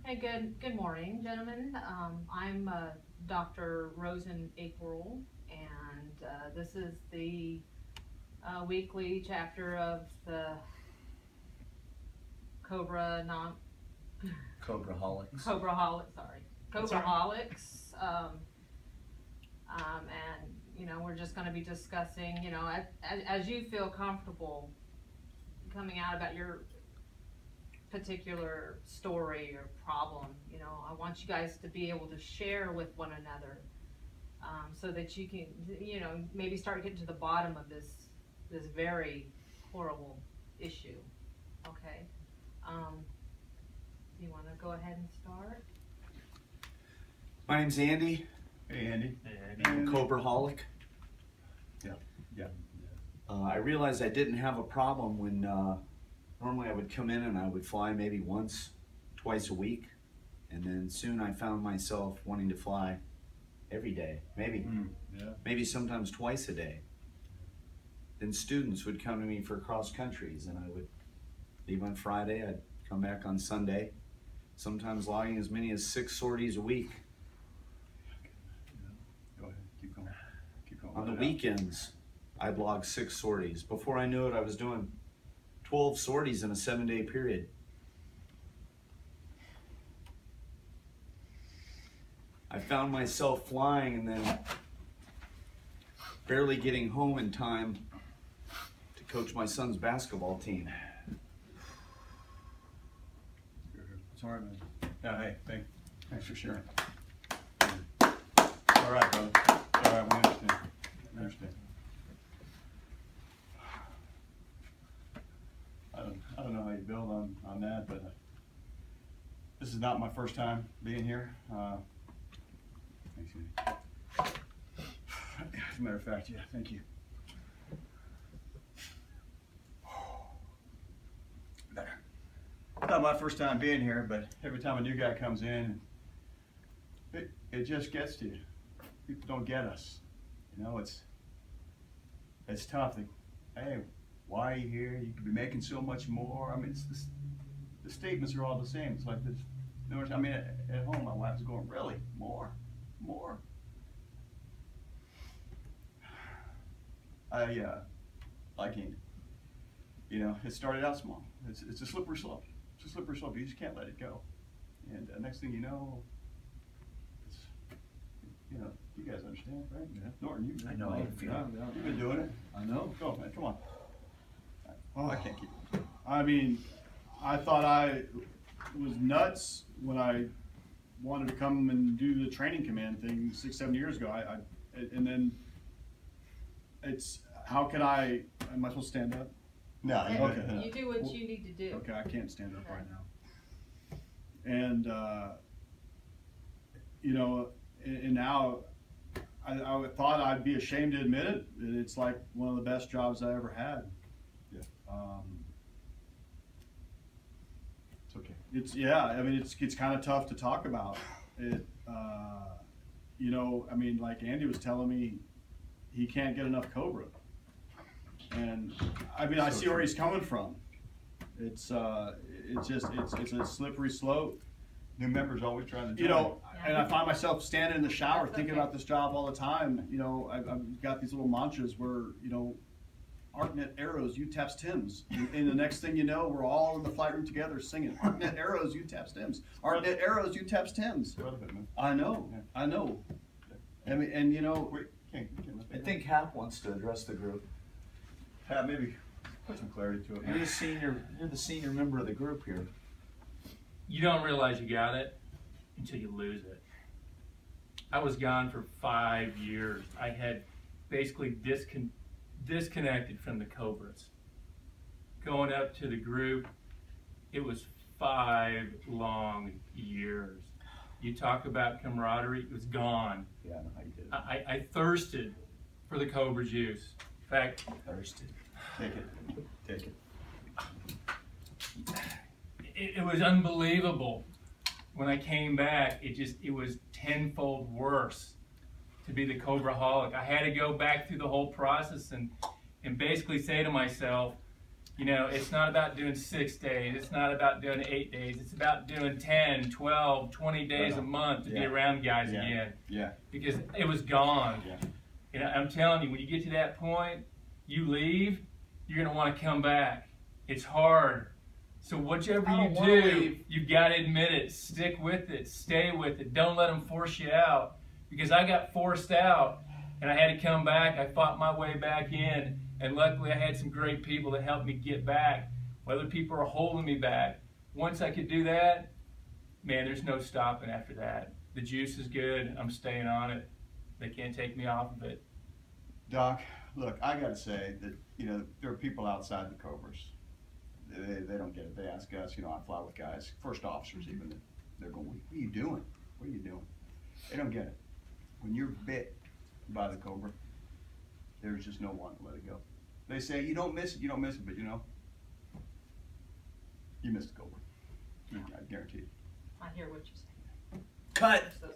Hey, good morning, gentlemen. I'm Dr. Rosen April, and this is the weekly chapter of the Cobra non Cobraholics. Cobraholics. And we're just going to be discussing, as you feel comfortable coming out about your particular story or problem. I want you guys to be able to share with one another, so that you can, maybe start getting to the bottom of this very horrible issue. Okay. You want to go ahead and start? My name's Andy. Hey, Andy. I'm a Cobraholic. Yeah. I realized I didn't have a problem when normally I would come in and I would fly maybe once, twice a week, and then soon I found myself wanting to fly every day, maybe sometimes twice a day. Then students would come to me for cross countries, and I would leave on Friday, I'd come back on Sunday, sometimes logging as many as 6 sorties a week. Go ahead, keep going. On the weekends, I'd log 6 sorties. Before I knew it, I was doing 12 sorties in a 7-day period. I found myself flying and then barely getting home in time to coach my son's basketball team. It's all right, man. Yeah, hey, thanks for sharing. All right, brother. All right, we understand. I don't know how you build on that, but this is not my first time being here. Thanks, Andy. As a matter of fact, yeah, thank you. Better. Not my first time being here, but every time a new guy comes in, it just gets to you. People don't get us. It's tough. Hey, why are you here? You could be making so much more. I mean, the statements are all the same. It's like this. I mean, at home, my wife's going, really? More? Like Andy. It started out small. It's a slippery slope. You just can't let it go. And next thing you know, it's, you guys understand, right? Yeah. Norton, I know how you feel. You've been doing it. I know. Go, man, come on. Oh, I can't keep it. I mean, I thought I was nuts when I wanted to come and do the training command thing 6-7 years ago. And then it's, how can am I supposed to stand up? No. Okay. You do what you need to do. Okay, I can't stand up right now. And, and now I thought I'd be ashamed to admit it. It's like one of the best jobs I ever had. Yeah. It's okay. I mean, it's kind of tough to talk about it. I mean, like Andy was telling me, he can't get enough Cobra. And I mean, I see where he's coming from. It's a slippery slope. New members always trying to And I find myself standing in the shower thinking about this job all the time. I've got these little mantras where, ArcNet arrows, UTAP Tims. And the next thing you know, we're all in the flight room together singing, ArcNet arrows, UTAP Tims. ArcNet arrows, UTAP Tims. I know. I mean, and I think Hap wants to address the group. Hap, maybe put some clarity to it. You're the senior member of the group here. You don't realize you got it until you lose it. I was gone for 5 years. I had basically disconnected from the Cobras. Going up to the group, it was 5 long years. You talk about camaraderie, it was gone. Yeah, I know how you did it. I thirsted for the Cobra juice. In fact, Thirsted. Take it. It was unbelievable. When I came back, it was tenfold worse to be the Cobraholic. I had to go back through the whole process and basically say to myself, You know, it's not about doing 6 days. It's not about doing 8 days. It's about doing 10, 12, 20 days a month to be Yeah. around guys Yeah. again. Yeah. Because it was gone. Yeah. And I'm telling you, when you get to that point, you leave, you're going to want to come back. It's hard. So whichever I you don't wanna do, leave. you got to admit it. Stick with it. Stay with it. Don't let them force you out. Because I got forced out, and I had to come back. I fought my way back in, and luckily I had some great people that helped me get back. Other people are holding me back. Once I could do that, man, there's no stopping after that. The juice is good. I'm staying on it. They can't take me off of it. Doc, look, I gotta say that, you know, there are people outside the Cobras. They don't get it. They ask us, you know, I fly with guys, first officers even, they're going, what are you doing? What are you doing? They don't get it. When you're bit by the Cobra, there's just no one to let it go. They say, you don't miss it, but you know, you missed the Cobra. I guarantee you. I hear what you're saying. Cut. So